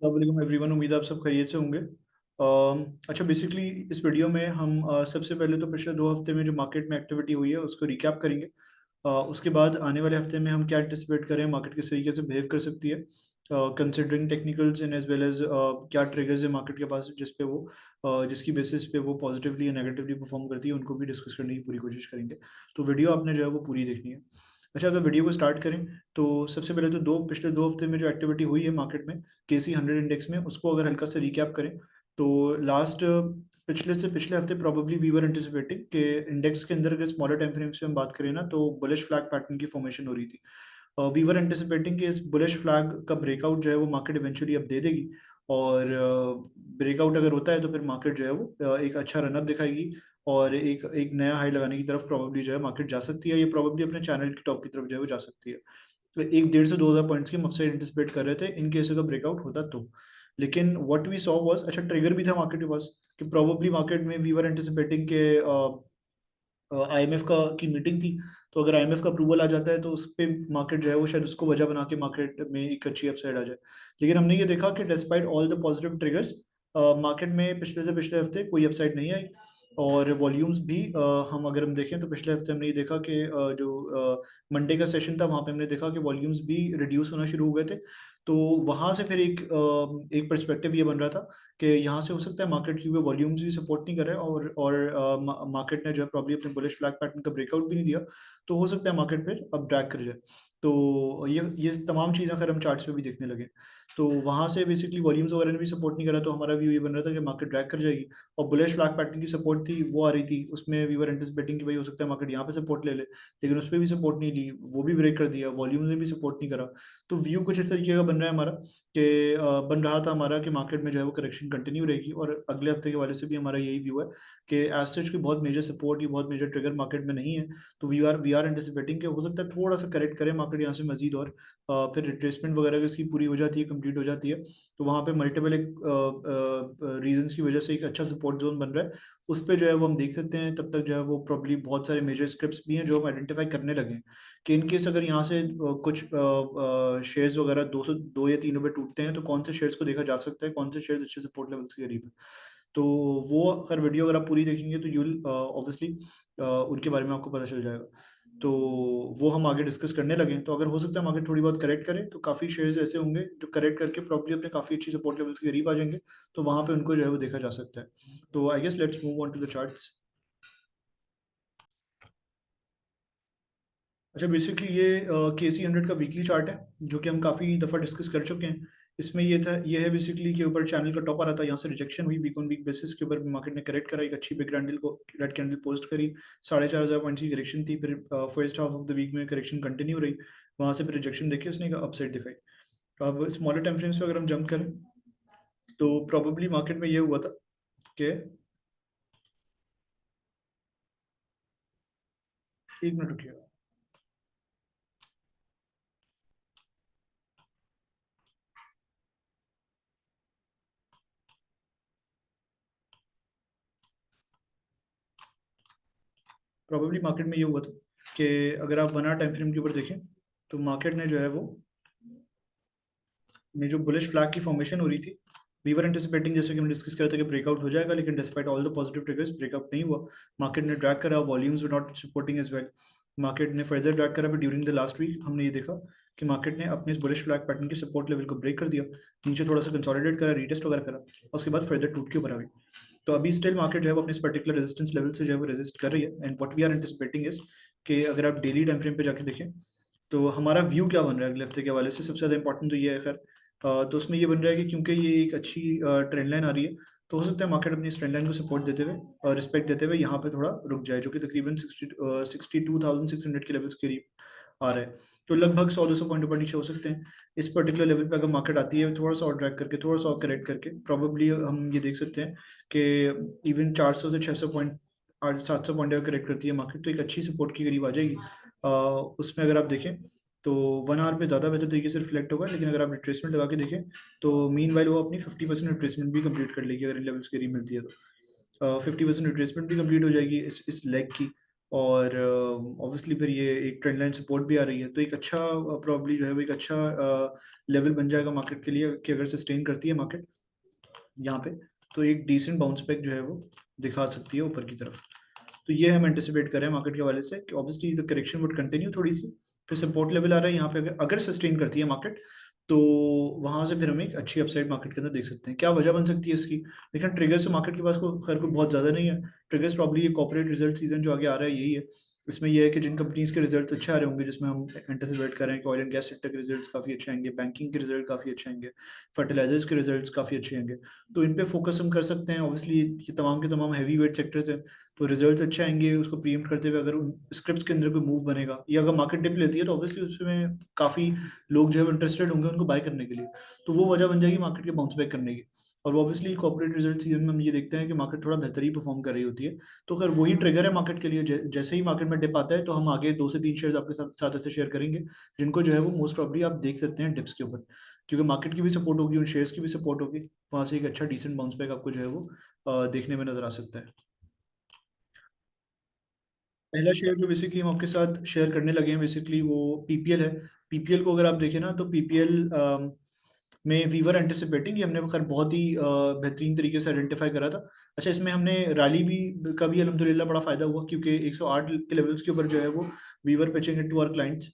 वालेकुम एवरीवन। उम्मीद है आप सब खैरियत से होंगे। अच्छा, बेसिकली इस वीडियो में हम सबसे पहले तो पिछले 2 हफ्ते में जो मार्केट में एक्टिविटी हुई है उसको रिकैप करेंगे। उसके बाद आने वाले हफ्ते में हम क्या एंटिसिपेट करें, मार्केट किस तरीके से बिहेव कर सकती है considering technicals and as well as क्या ट्रिगर्स है मार्केट के पास जिस पे वो जिसकी बेसिस पे वो पॉजिटिवली या नेगेटिवली परफॉर्म करती है, उनको भी डिस्कस करने की पूरी कोशिश करेंगे। तो वीडियो आपने जो है वो पूरी देखनी है। अच्छा, अगर वीडियो को स्टार्ट करें तो सबसे पहले तो पिछले 2 हफ्ते में जो एक्टिविटी हुई है मार्केट में KC 100 इंडेक्स में, उसको अगर हल्का से रिकैप करें तो लास्ट पिछले से पिछले हफ्ते प्रोबेबली वी वर एंटिसिपेटिंग कि इंडेक्स के अंदर अगर स्मॉलर टाइम फ्रेम्स में हम बात करें ना, तो बुलिश फ्लैग पैटर्न की फॉर्मेशन हो रही थी। वी वर एंटिसिपेटिंग कि इस बुलिश फ्लैग का ब्रेकआउट जो है वो मार्केट इवेंचुअली अब दे देगी, और ब्रेकआउट अगर होता है तो फिर मार्केट जो है वो एक अच्छा रनअप दिखाएगी और एक एक नया हाई लगाने की तरफ प्रोबेबली जो है मार्केट जा सकती है। ये प्रोबेबली अपने चैनल की टॉप की तरफ जो है वो जा सकती है। तो 1 1.5 से 2 हज़ार पॉइंट्स की हम अपसाइड एंटिसिपेट कर रहे थे इन केस अगर ब्रेकआउट होता तो। लेकिन व्हाट वी सॉ वाज, अच्छा ट्रिगर भी था मार्केट के पास कि प्रोबेबली मार्केट में वी वर एंटिसिपेटिंग के IMF का की मीटिंग थी। तो अगर IMF का अप्रूवल आ जाता है तो उस पे मार्केट जो है वो शायद उसको वजह बना के मार्केट में एक अच्छी अपसाइड आ जाए। लेकिन हमने ये देखा कि despite all the positive triggers market में पिछले से पिछले हफ्ते कोई अपसाइड नहीं आई। और वॉल्यूम्स भी हम देखें तो पिछले हफ्ते हमने ये देखा कि जो मंडे का सेशन था वहाँ पे हमने देखा कि वॉल्यूम्स भी रिड्यूस होना शुरू हो गए थे। तो वहाँ से फिर एक पर्सपेक्टिव ये बन रहा था कि यहाँ से हो सकता है मार्केट क्योंकि वॉल्यूम्स भी सपोर्ट नहीं कर रहे हैं और मार्केट ने जो है प्रॉब्ली अपने बुलिश फ्लैग पैटर्न का ब्रेकआउट भी नहीं दिया। तो हो सकता है मार्केट फिर अब ड्रैग कर जाए। तो ये तमाम चीज़ें अगर हम चार्ट्स पे भी देखने लगे तो वहाँ से बेसिकली वॉल्यूम्स वगैरह ने भी सपोर्ट नहीं करा, तो हमारा व्यू ये बन रहा था कि मार्केट ड्रैग कर जाएगी। और बुलिश फ्लैग पैटर्न की सपोर्ट थी वो आ रही थी, उसमें वी वर एंटिसिपेटिंग कि भाई हो सकता है मार्केट यहाँ पे सपोर्ट ले ले, लेकिन उस पर भी सपोर्ट नहीं ली, वो भी ब्रेक कर दिया, वॉल्यूम्स ने भी सपोर्ट नहीं करा। तो व्यू कुछ इस तरीके का बन रहा है हमारा कि बन रहा था हमारा कि मार्केट में जो है वो करेक्शन कंटिन्यू रहेगी, और अगले हफ्ते के वाले से भी हमारा यही व्यू है कि एज सच की बहुत मेजर सपोर्ट या बहुत मेजर ट्रिगर मार्केट में नहीं है। तो वी आर एंटिसिपेटिंग कि हो सकता है थोड़ा सा करेक्ट करे मार्केट यहाँ से मजीद, और फिर रिट्रेसमेंट वगैरह इसकी पूरी हो जाती है, कंप्लीट हो जाती है। तो वहाँ पे मल्टीपल एक रीजंस की वजह से एक अच्छा सपोर्ट जोन बन रहा है। उस पर जो है वो हम देख सकते हैं, तब तक जो है वो प्रॉब्ली बहुत सारे मेजर स्क्रिप्ट्स भी हैं जो हम आइडेंटिफाई करने लगे हैं कि इनकेस अगर यहाँ से कुछ शेयर्स वगैरह 2 या 3 रुपए टूटते हैं तो कौन से शेयर्स को देखा जा सकता है, कौन से शेयर्स अच्छे सपोर्ट लेवल्स के करीब है। तो वो अगर वीडियो अगर आप पूरी देखेंगे तो यूल ऑब्वियसली उनके बारे में आपको पता चल जाएगा। तो वो हम आगे डिस्कस करने लगे हैं। तो अगर हो सकता है मार्केट थोड़ी बहुत करेक्ट करे तो काफ़ी शेयर्स ऐसे होंगे जो करेक्ट करके प्रॉब्ली अपने काफ़ी अच्छी सपोर्ट लेवल्स के करीब आ जाएंगे। तो वहाँ पे उनको जो है वो देखा जा सकता है। तो I guess let's move on to the charts. अच्छा, बेसिकली ये KC 100 का वीकली चार्ट है जो कि हम काफ़ी दफ़ा डिस्कस कर चुके हैं। इसमें ये है बेसिकली के ऊपर चैनल का टॉप आ रहा था, यहाँ से रिजेक्शन हुई, वीक ऑन वीक बेसिस के ऊपर मार्केट ने करेक्ट करा, एक अच्छी बिग कैंडल को रेड कैंडल पोस्ट करी, 4,500 पॉइंट्स की करेक्शन थी। फिर first half of the week में करेक्शन कंटिन्यू रही, वहाँ से फिर रिजेक्शन देखी उसने एक अपसाइड दिखाई। अब स्मॉलर टाइम फ्रेम्स पे अगर हम जंप करें तो प्रॉबेबली मार्केट में ये हुआ था कि एक मिनट रुकिए। प्रॉबेबली मार्केट में ये हुआ था कि अगर आप 1 आवर टाइम फ्रेम के ऊपर देखें तो मार्केट ने जो है वो में जो बुलिश फ्लैग की फॉर्मेशन हो रही थी, वी वर एंटिसिपेटिंग जैसे कि हम डिस्कस कर रहे थे कि ब्रेकआउट हो जाएगा, लेकिन despite all the positive triggers breakout नहीं हुआ। मार्केट ने ड्रैग करा, volumes were not supporting as well. Market ने फर्दर ड्रैग करा, but during the last week हमने ये देखा कि मार्केट ने अपने इस बुलिश फ्लैग पैटर्न के सपोर्ट लेवल को ब्रेक कर दिया, नीचे थोड़ा सा कंसोलिडेट करा, रीटेस्ट वगैरह करा, और उसके बाद फर्दर टूट के ऊपर आ गई। तो अभी स्टिल मार्केट जो है वो अपने इस पर्टिकुलर रेजिस्टेंस लेवल से जो है वो रेजिस्ट कर रही है, and what we are anticipating is कि अगर आप डेली टाइम फ्रेम पे जाके देखें तो हमारा व्यू क्या बन रहा है अगले हफ्ते के हवाले से, सबसे ज़्यादा इंपॉर्टेंट तो ये है खैर। तो उसमें ये बन रहा है कि क्योंकि ये एक अच्छी ट्रेंड लाइन आ रही है, तो हो सकता है मार्केट अपनी इस ट्रेंड लाइन को सपोर्ट देते हुए और रिस्पेक्ट देते हुए यहाँ पे थोड़ा रुक जाए, जो कि तकरीबन 62,600 के लेवल्स के करीब आ रहा है। तो लगभग 100-200 पॉइंट ऊपर नीचे हो सकते हैं इस पर्टिकुलर लेवल पे। अगर मार्केट आती है थोड़ा सा और ड्रैग करके, थोड़ा सा और करेक्ट करके, प्रॉबेबली हम ये देख सकते हैं कि इवन 400 से 600 पॉइंट, 800-700 पॉइंट अगर करेक्ट करती है मार्केट तो एक अच्छी सपोर्ट के करीब आ जाएगी। उसमें अगर आप देखें तो 1 आवर पे ज़्यादा बेहतर तरीके से रिफ्लेक्ट होगा, लेकिन अगर आप रिट्रेसमेंट लगा के देखें तो मीन वाइल वो अपनी 50% रिट्रेसमेंट भी कंप्लीट कर लेगी अगर इन लेवल्स की री मिलती है तो 50% रिट्रेसमेंट भी कंप्लीट हो जाएगी इस लेग की। और ऑब्वियसली फिर ये एक ट्रेंड लाइन सपोर्ट भी आ रही है, तो एक अच्छा प्रॉब्ली जो है वो एक अच्छा लेवल बन जाएगा मार्केट के लिए कि अगर सस्टेन करती है मार्केट यहाँ पे, तो एक डिसेंट बाउंस बैक जो है वो दिखा सकती है ऊपर की तरफ। तो ये हम एंटिसिपेट कर रहे हैं मार्केट के हवाले से कि obviously the correction would continue थोड़ी सी, फिर सपोर्ट लेवल आ रहा है यहाँ पे, अगर सस्टेन करती है मार्केट तो वहां से फिर हम एक अच्छी अपसाइड मार्केट के अंदर देख सकते हैं। क्या वजह बन सकती है इसकी? लेकिन ट्रिगर्स तो मार्केट के पास को खैर कोई बहुत ज़्यादा नहीं है। ट्रिगर्स प्रॉब्ली ये कॉर्पोरेट रिजल्ट सीजन जो आगे आ रहा है यही है। इसमें यह है कि जिन कंपनीज के रिजल्ट अच्छे आ रहे होंगे, जिसमें हम एंटिसिपेट कर रहे हैं कि ऑयल एंड गैस सेक्टर के रिजल्ट्स काफ़ी अच्छे आएंगे, बैंकिंग के रिजल्ट काफ़ी अच्छे आएंगे, फर्टिलाइजर्स के रिजल्ट्स काफ़ी अच्छे आएंगे, तो इन पे फोकस हम कर सकते हैं। ऑब्वियसली ये तमाम के तमाम हैवी वेट सेक्टर्स हैं, तो रिजल्ट्स अच्छे आएंगे उसको प्रीएम्प्ट करते हुए अगर उन स्क्रिप्ट्स के अंदर कोई मूव बनेगा या अगर मार्केट डिप लेती है तो ऑब्वियसली उसमें काफ़ी लोग जो है इंटरेस्टेड होंगे उनको बाय करने के लिए, तो वो वजह बन जाएगी मार्केट के बाउंस बैक करने की। और वो ऑब्वियसली कॉर्पोरेट रिजल्ट सीजन में हम ये देखते हैं कि मार्केट थोड़ा बेहतर ही परफॉर्म कर रही होती है, तो अगर वही ट्रिगर है मार्केट के लिए। जैसे ही मार्केट में डिप आता है तो हम आगे 2 से 3 शेयर आपके साथ ऐसे शेयर करेंगे जिनको जो है वो मोस्ट प्रॉब्ली आप देख सकते हैं डिप्स के ऊपर, क्योंकि मार्केट की भी सपोर्ट होगी, उन शेयर्स की भी सपोर्ट होगी, वहां से एक अच्छा डिसेंट बाउंस बैक आपको जो है वो देखने में नजर आ सकता है। पहला शेयर जो बेसिकली हम आपके साथ शेयर करने लगे हैं बेसिकली वो पीपीएल है। पीपीएल को अगर आप देखें ना तो पीपीएल में वी वर एंटिसिपेटिंग, ये हमने खैर बहुत ही बेहतरीन तरीके से आइडेंटिफाई करा था। अच्छा, इसमें हमने रैली भी का भी अल्हम्दुलिल्लाह बड़ा फायदा हुआ, क्योंकि 108 के लेवल्स के ऊपर जो है वो we were pitching it to our clients.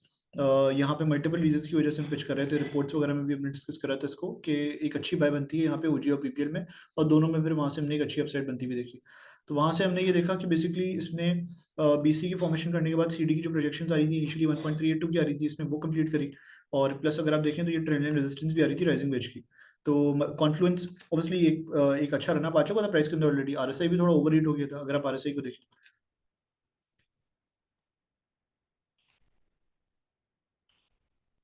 यहाँ पे मल्टीपल रीजंस की वजह से हम पिच कर रहे थे, रिपोर्ट्स वगैरह में भी हमने डिस्कस करा था इसको कि एक अच्छी बाय बनती है यहाँ पे ओजी और पीपीएल में, और दोनों में फिर वहाँ से हमने एक अच्छी अपसाइड बनती हुई देखी। तो वहाँ से हमने ये देखा कि बेसिकली इसने बीसी की फॉर्मेशन करने के बाद सीडी की जो प्रोजेक्शंस आ रही थी इनिशियली 1.382 की आ रही थी, इसने वो कंप्लीट करी। और प्लस अगर आप देखें तो ये ट्रेंड लाइन रेजिस्टेंस भी आ रही थी राइजिंग वेज की। तो कॉन्फ्लुएंस ऑब्वियसली एक अच्छा रन अप आ चुका था प्राइस के अंदर ऑलरेडी, आरएसआई भी थोड़ा ओवर हीट हो गया था अगर आप आरएसआई को देखें।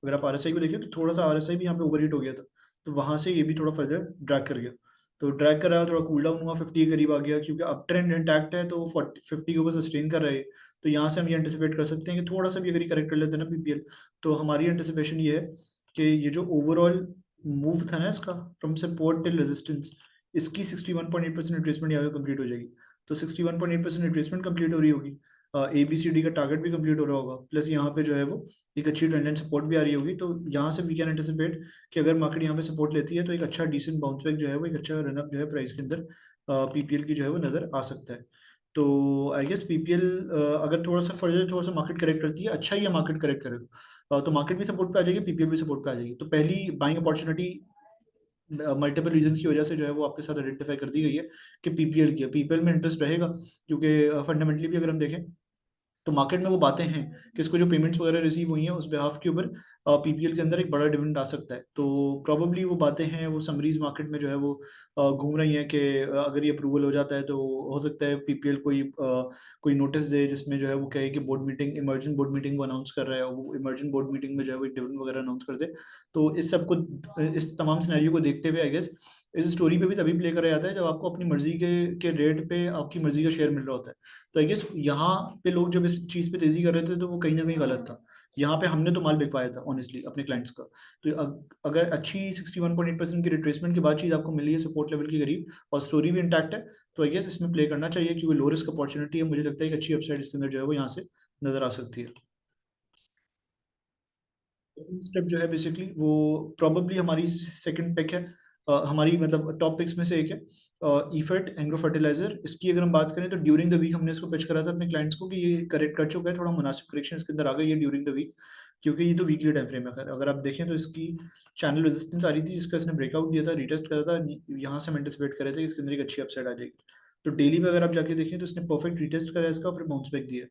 अगर आप आरएसआई को देखें तो थोड़ा सा आरएसआई भी यहाँ पे ओवर हीट हो गया था, तो वहां से ये भी थोड़ा फर्दर ड्रैग कर गया। तो ड्रैग कर रहा, थोड़ा कूल डाउन हुआ, 50 के करीब आ गया, क्योंकि अप ट्रेंड इंटैक्ट है तो वो 50 के ऊपर सस्टेन कर रहे हैं। तो यहाँ से हम ये एंटिसिपेट कर सकते हैं कि थोड़ा सा भी अगर करेक्ट कर लेते हैं ना पीपीएल, तो हमारी एंटिसिपेशन ये है कि ये जो ओवरऑल मूव था ना इसका फ्रॉम सपोर्ट टिल रेजिस्टेंस, इसकी 61.8% रिट्रेसमेंट यहाँ पे कंप्लीट हो जाएगी। तो 61.8% रिट्रेसमेंट कंप्लीट हो रही होगी, ए बी सी डी का टारगेट भी कंप्लीट हो रहा होगा, प्लस यहाँ पे जो है वो एक अच्छी ट्रेंड लाइन सपोर्ट भी आ रही होगी। तो यहाँ से वी कैन एंटिसिपेट कि अगर मार्केट यहाँ पे सपोर्ट लेती है तो एक अच्छा डिसेंट बाउंस बैक जो है वो एक अच्छा रनअप जो है प्राइस के अंदर पीपीएल की जो है वो नज़र आ सकता है। तो आई गेस पीपीएल अगर थोड़ा सा फर्दर थोड़ा सा मार्केट करेक्ट करती है, अच्छा ही है मार्केट करेक्ट करे तो मार्केट भी सपोर्ट पे आ जाएगी, पीपीएल भी सपोर्ट पे आ जाएगी। तो पहली बाइंग अपॉर्चुनिटी मल्टीपल रीजन की वजह से जो है वो आपके साथ आइडेंटिफाई कर दी गई है कि पीपीएल की, पीपीएल में इंटरेस्ट रहेगा, क्योंकि फंडामेंटली भी अगर हम देखें तो मार्केट में वो बातें हैं कि इसको जो पेमेंट्स वगैरह रिसीव हुई हैं उस बिहाफ के ऊपर पीपीएल के अंदर एक बड़ा डिविडेंड आ सकता है। तो प्रॉब्ली वो बातें हैं, वो समरीज मार्केट में जो है वो घूम रही हैं कि अगर ये अप्रूवल हो जाता है तो हो सकता है पीपीएल कोई नोटिस दे जिसमें जो है वो कहे कि board meeting, emergent board meeting वो अनाउंस कर रहा है, वो इमर्जेंट बोर्ड मीटिंग में जो है वो डिविडेंड वगैरह अनाउंस कर दे। तो इस सब को, इस तमाम सिनेरियो को देखते हुए आई गेस इस स्टोरी पे भी तभी प्ले करा जाता है जब आपको अपनी मर्जी के रेट पे आपकी मर्जी का शेयर मिल रहा होता है। तो आई गेस यहाँ पे लोग जब इस चीज़ पे तेजी कर रहे थे तो वो कहीं ना कहीं गलत था। यहाँ पे हमने तो माल बिक पाया था ऑनेस्टली अपने क्लाइंट्स का। तो अगर अच्छी 61.8% की रिट्रेसमेंट के बाद चीज़ आपको मिली है सपोर्ट लेवल के करीब और स्टोरी भी इंटैक्ट है, तो आई गेस इसमें प्ले करना चाहिए, क्योंकि लो रिस्क अपॉर्चुनिटी है। मुझे लगता है कि अच्छी अपसाइड इसके अंदर जो है वो यहाँ से नजर आ सकती है। स्टेप जो है बेसिकली वो प्रॉबेबली हमारी सेकंड पिक है, हमारी मतलब टॉप पिक्स में से एक है, ईफेट एग्रो फर्टिलाइजर। इसकी अगर हम बात करें तो ड्यूरिंग द वीक हमने इसको पिच करा था अपने क्लाइंट्स को कि ये करेक्ट कर चुका है, थोड़ा मुनासिब करेक्शन इसके अंदर आ गई है ड्यूरिंग द वीक, क्योंकि ये तो वीकली टाइम फ्रेम है। अगर आप देखें तो इसकी चैनल रेजिस्टेंस आ रही थी जिसका इसने ब्रेकआउट दिया था, रिटेस्ट करा था, यहाँ से हम एंटिसिपेट कर रहे थे कि इसके अंदर एक अच्छी अपसाइड आ जाएगी। तो डेली पे अगर आप जाके देखें तो इसने परफेक्ट रिटेस्ट करा इसका, फिर बाउंस बैक दिया।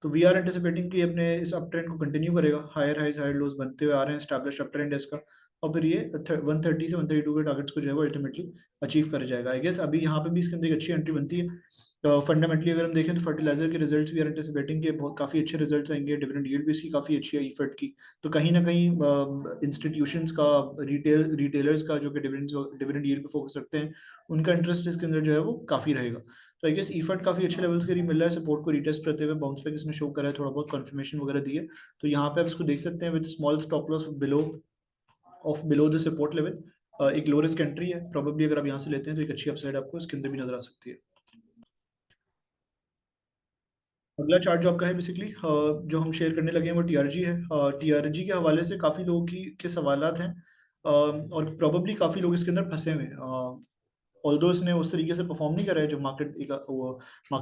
तो वी आर एंटिसिपेटिंग कि अपने इस अप ट्रेंड को कंटिन्यू करेगा, हायर हाइज हायर लोज बनते हुए आ रहे हैं, स्टैब्लिश अप ट्रेंड है इसका, और फिर ये 130 से 132 के टारगेट्स को जो है वो अल्टीमेटली अचीव कर जाएगा। आई गेस अभी यहाँ पे भी इसके अंदर एक अच्छी एंट्री बनती है। तो फंडामेंटली अगर हम देखें तो फर्टिलाइजर के रिजल्ट्स भी आर एंटिसिपेटिंग के बहुत काफ़ी अच्छे रिजल्ट्स आएंगे, डिविडेंड यील्ड भी इसकी काफ़ी अच्छी है ईफेट की। तो कहीं ना कहीं इंस्टीट्यूशंस का, रिटेलर्स का जो कि डिविडेंड यील्ड पे फोकस रखते हैं, उनका इंटरेस्ट इसके अंदर जो है वो काफ़ी रहेगा। तो आई गेस ईफर्ट काफी अच्छे लेवल्स के लिए मिल रहा है, सपोर्ट को रिटेस्ट करते हुए बाउंस बैक इसने शो करा है, थोड़ा बहुत कंफर्मेशन वगैरह दी है। तो यहाँ पे आप इसको देख सकते हैं with small stop loss below the support level, एक लो रिस्क एंट्री है प्रॉब्ली। अगर आप यहाँ से लेते हैं तो एक अच्छी अपसाइड आपको इसके अंदर भी नजर आ सकती है। अगला चार्ट जो आपका है बेसिकली जो हम शेयर करने लगे हैं वो टीआरजी है। टीआरजी के हवाले से काफ़ी लोगों की के सवालात हैं, और प्रोबेबली काफ़ी लोग इसके अंदर फंसे हुए हैं। ऑल्दो इसने उस तरीके से परफॉर्म नहीं करा है जो मार्केट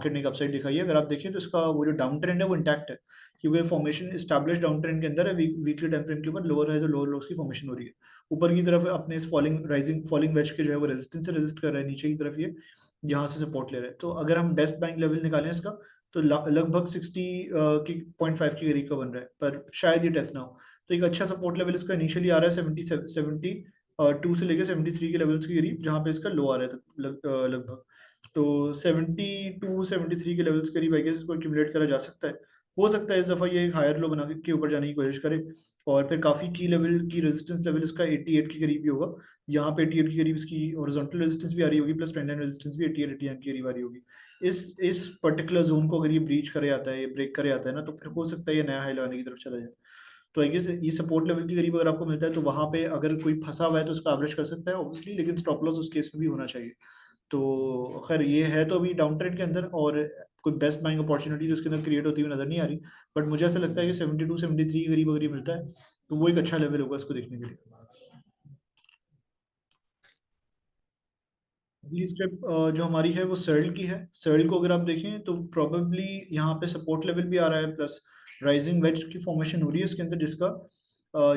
ने एक अपसाइड दिखाई है। अगर आप देखें तो इसका वो जो डाउन ट्रेंड है वो इंटैक्ट है, क्योंकि फॉर्मेशन इस्टेब्लिश डाउन ट्रेंड के अंदर है। वीकली टाइम फ्रेम के ऊपर लोअर है तो लोअर लोस की फॉर्मेशन हो रही है। ऊपर की तरफ अपने इस फॉलिंग वेज के जो है वो रेजिस्टेंस से रेजिस्ट कर रहा है, नीचे की तरफ ये यहाँ से सपोर्ट ले रहा है। तो अगर हम बेस्ट बाइंग लेवल निकालें इसका, तो लगभग 60 की 0.5 के करीब का बन रहा है, पर शायद ये टेस्ट ना हो। तो एक अच्छा सपोर्ट लेवल इसका इनिशियली आ रहा है 70 टू से लेकर 73 के लेवल्स के करीब, जहाँ पे इसका लो आ रहा है लगभग। तो 72 73 के लेवल्स करीब आई गेस इसको एक्यूमुलेट करा जा सकता है। हो सकता है इस दफ़ा ये हायर लो बना के ऊपर जाने की कोशिश करे, और फिर काफ़ी की लेवल की रेजिस्टेंस लेवल इसका 88 के करीब भी होगा। यहाँ पे 88 के करीब इसकी हॉरिजॉन्टल रेजिस्टेंस भी आ रही होगी, प्लस ट्रेंड लाइन रेजिस्टेंस भी 88 89 के करीब आ रही होगी। इस पर्टिकुलर जोन को अगर ये ब्रीच करे आता है, ये ब्रेक करे आता है ना, तो फिर हो सकता है ये नया हाई लगाने की तरफ चला जाए। तो आई गेस ये सपोर्ट लेवल के करीब अगर आपको मिलता है तो वहाँ पे अगर कोई फंसा हुआ है तो उसका एवरेज कर सकता है ऑब्वियसली, लेकिन स्टॉप लॉस उस केस में भी होना चाहिए। तो खैर ये है तो अभी डाउन ट्रेंड के अंदर, और कोई बेस्ट बाइंग अपॉर्चुनिटी उसके अंदर क्रिएट होती हुई नजर नहीं आ रही। बट मुझे ऐसा लगता है कि 72 73 के करीब अगर ये मिलता है तो वो एक अच्छा लेवल होगा इसको देखने के लिए। अगली स्टेप जो हमारी है वो सर्ल की है। सर्ल को अगर आप देखें तो प्रोबेबली यहाँ पे सपोर्ट लेवल भी आ रहा है, प्लस राइजिंग वेज की फॉर्मेशन हो रही है इसके अंदर,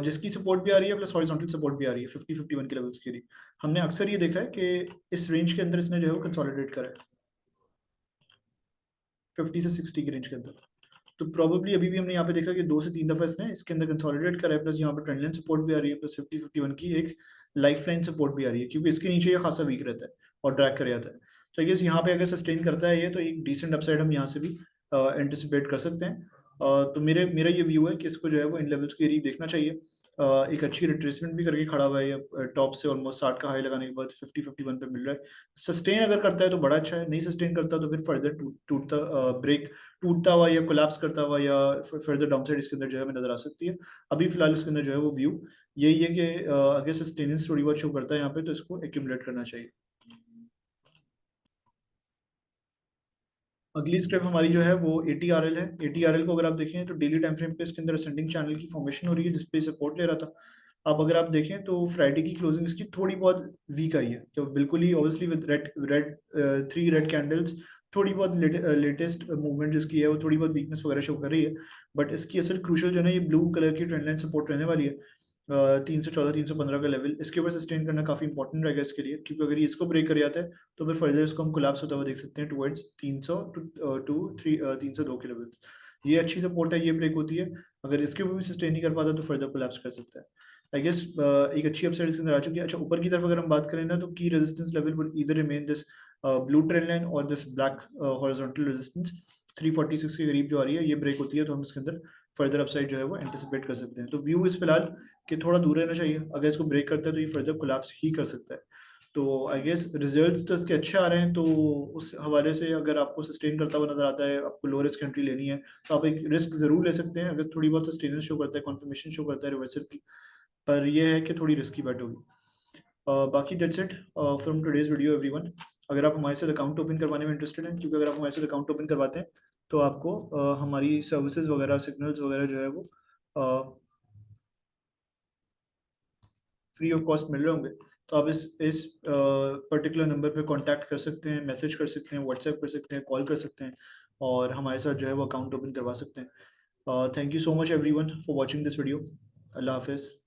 जिसकी सपोर्ट भी आ रही है, प्लस हॉरिजॉन्टल सपोर्ट भी आ रही है 50 51 के लेवल्स के लिए। हमने अक्सर ये देखा है कि इस रेंज के अंदर इसने जो है वो कंसोलिडेट करा है 50 से 60 के रेंज के अंदर। तो प्रोबेबली अभी भी हमने यहाँ पे देखा कि 2 से 3 दफा इसने इसके अंदर कंसोलिडेट करा है, प्लस यहाँ पे ट्रेंड लाइन सपोर्ट भी आ रही है, प्लस 50 51 की एक लाइफ लाइन सपोर्ट भी आ रही है, क्योंकि इसके नीचे ये खासा वीक रहता है और ड्रैग कर जाता है। तो आई गेस यहाँ पे अगर सस्टेन करता है ये, तो एक डिसेंट अपसाइड हम यहाँ से भी एंटिसिपेट कर सकते हैं। तो मेरा ये व्यू है कि इसको जो है वो इन लेवल्स के करीब देखना चाहिए। एक अच्छी रिट्रेसमेंट भी करके खड़ा हुआ है ये, टॉप से ऑलमोस्ट 60 का हाई लगाने के बाद 50 51 पे मिल रहा है। सस्टेन अगर करता है तो बड़ा अच्छा है, नहीं सस्टेन करता तो फिर फर्दर टूटता ब्रेक टूटता हुआ या कोलैप्स करता हुआ या फर्दर डाउनसाइड इसके अंदर जो है हमें नजर आ सकती है। अभी फिलहाल इसके अंदर जो है वो व्यू यही है कि अगर सस्टेनेंस थोड़ी बहुत शो करता है यहाँ पे तो इसको एक्यूमुलेट करना चाहिए। अगली स्टेप हमारी जो है वो ATRL है। ATRL को अगर आप देखें तो डेली टाइम फ्रेम पे इसके अंदर असेंडिंग चैनल की फॉर्मेशन हो रही है, जिसपे सपोर्ट ले रहा था। अब अगर आप देखें तो फ्राइडे की क्लोजिंग इसकी थोड़ी बहुत वीक आई है, तो बिल्कुल ही obviously with red red 3 red candles, थोड़ी बहुत लेटेस्ट मूवमेंट जिसकी है वो थोड़ी बहुत वीकनेस वगैरह शो कर रही है। बट इसकी असल क्रूशल जो है ना, ये ब्लू कलर की ट्रेंड लाइन सपोर्ट रहने वाली है। 314 315 का लेवल इसके ऊपर सस्टेन करना काफी इंपॉर्टेंट रहेगा इसके लिए, क्योंकि अगर ये इसको ब्रेक कर जाता है तो फिर फर्दर इसको हम कोलैप्स होता हुआ देख सकते हैं टुवर्ड्स 302 के लेवल्स। ये अच्छी सपोर्ट है, ये ब्रेक होती है। अगर इसके ऊपर भी सस्टेन नहीं कर पाता तो फर्दर कोलैप्स कर सकता है। आई गेस एक अच्छी अपसाइड इसके अंदर आ चुकी है। अच्छा, ऊपर की तरफ अगर हम बात करें ना, तो की resistance level will either remain this blue trend line और दिस ब्लैक हॉरिजॉन्टल रेजिस्टेंस 346 के करीब जो आ रही है, ये ब्रेक होती है तो हम इसके अंदर फर्दर अपसाइड जो है वो एंटिसिपेट कर सकते हैं। तो व्यू इस फिलहाल कि थोड़ा दूर रहना चाहिए, अगर इसको ब्रेक करता है तो ये फर्दर कोलैप्स ही कर सकता है। तो आई गेस रिजल्ट्स तो इसके अच्छे आ रहे हैं, तो उस हवाले से अगर आपको सस्टेन करता हुआ नजर आता है, आपको लो रिस्क एंट्री लेनी है, तो आप एक रिस्क जरूर ले सकते हैं अगर थोड़ी बहुत सस्टेनेंस शो करता है, कॉन्फर्मेशन शो करता है रिवर्सल की। पर यह है कि थोड़ी रिस्की बैट होगी। बाकी that's it from today's video everyone. अगर आप हमारे साथ अकाउंट ओपन करवाने में इंटरेस्टेड हैं, क्योंकि अगर आप हमारे साथ अकाउंट ओपन करवाते हैं तो आपको हमारी सर्विसेज वगैरह, सिग्नल्स वगैरह जो है वो फ्री ऑफ कॉस्ट मिल रहे होंगे। तो आप इस पर्टिकुलर नंबर पे कांटेक्ट कर सकते हैं, मैसेज कर सकते हैं, व्हाट्सएप कर सकते हैं, कॉल कर सकते हैं, और हमारे साथ जो है वो अकाउंट ओपन करवा सकते हैं। Thank you so much everyone for watching this video. अल्लाह हाफिज़।